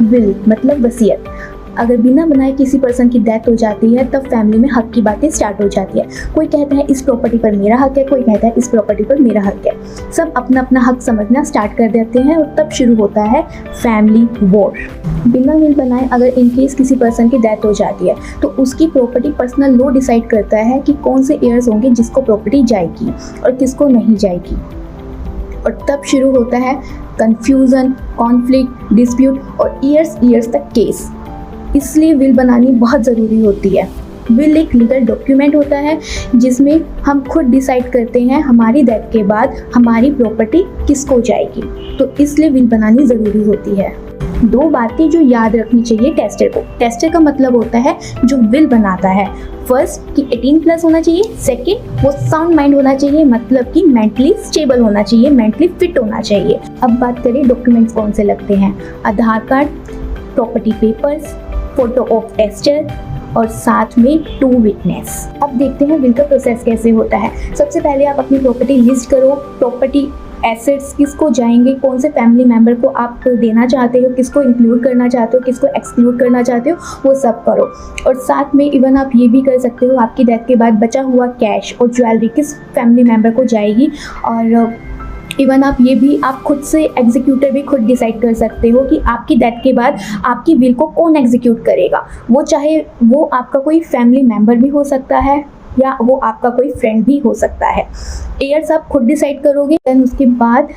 Will मतलब वसीयत। अगर बिना बनाए किसी पर्सन की डेथ हो जाती है तब फैमिली में हक की बातें स्टार्ट हो जाती है। कोई कहता है इस प्रॉपर्टी पर मेरा हक है, कोई कहता है इस प्रॉपर्टी पर मेरा हक है। सब अपना अपना हक समझना स्टार्ट कर देते हैं और तब शुरू होता है फैमिली वॉर। बिना विल बनाए अगर इन केस किसी पर्सन की डेथ हो जाती है तो उसकी प्रॉपर्टी पर्सनल लॉ डिसाइड करता है कि कौन से एयर्स होंगे जिसको प्रॉपर्टी जाएगी और किसको नहीं जाएगी। और तब शुरू होता है कंफ्यूजन, कॉन्फ्लिक्ट, डिस्प्यूट और ईयर्स तक केस। इसलिए विल बनानी बहुत ज़रूरी होती है। विल एक लीगल डॉक्यूमेंट होता है जिसमें हम खुद डिसाइड करते हैं हमारी डेथ के बाद हमारी प्रॉपर्टी किसको जाएगी, तो इसलिए विल बनानी ज़रूरी होती है। दो बातें जो याद रखनी चाहिए टेस्टर को। टेस्टर का मतलब होता है जो विल बनाता है। फर्स्ट कि 18+ होना चाहिए, सेकंड वो साउंड माइंड होना चाहिए, मतलब कि मेंटली स्टेबल होना चाहिए, मेंटली फिट होना चाहिए। अब बात करें डॉक्यूमेंट्स कौन से लगते हैं। Aadhaar card, property papers, photo of tester और साथ में 2 विटनेस। अब देखते हैं विल का प्रोसेस कैसे होता है। सबसे पहले आप अपनी प्रॉपर्टी लिस्ट करो। प्रॉपर्टी एसेट्स किसको जाएंगे, कौन से फैमिली मेम्बर को आप देना चाहते हो, किसको इंक्लूड करना चाहते हो, किसको एक्सक्लूड करना चाहते हो, वो सब करो। और साथ में इवन आप ये भी कर सकते हो आपकी डेथ के बाद बचा हुआ कैश और ज्वेलरी किस फैमिली मेम्बर को जाएगी। और इवन आप ये भी आप खुद से एग्जीक्यूटर भी खुद डिसाइड कर सकते हो कि आपकी डेथ के बाद आपकी विल को कौन एग्जीक्यूट करेगा। वो चाहे वो आपका कोई फैमिली मेम्बर भी हो सकता है या वो आपका कोई फ्रेंड भी हो सकता है। एयर्स आप खुद डिसाइड करोगे। देन उसके बाद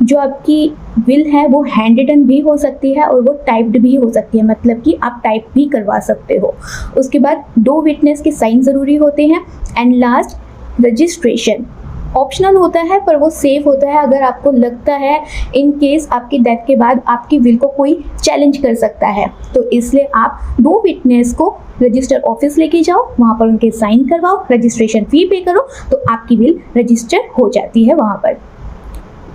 जो आपकी विल है वो हैंड रिटन भी हो सकती है और वो टाइप्ड भी हो सकती है, मतलब कि आप टाइप भी करवा सकते हो। उसके बाद 2 विटनेस के साइन ज़रूरी होते हैं। एंड लास्ट रजिस्ट्रेशन ऑप्शनल होता है पर वो सेफ होता है अगर आपको लगता है इन केस आपकी डेथ के बाद आपकी विल को कोई चैलेंज कर सकता है, तो इसलिए आप 2 विटनेस को रजिस्टर ऑफिस लेके जाओ, वहाँ पर उनके साइन करवाओ, रजिस्ट्रेशन फ़ी पे करो तो आपकी विल रजिस्टर हो जाती है वहाँ पर।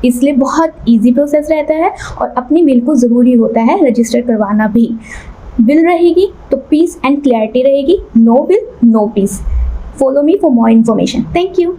इसलिए बहुत इजी प्रोसेस रहता है और अपनी विल को ज़रूरी होता है रजिस्टर करवाना भी। विल रहेगी तो पीस एंड क्लैरिटी रहेगी, no will no peace. Follow me for more information. Thank you.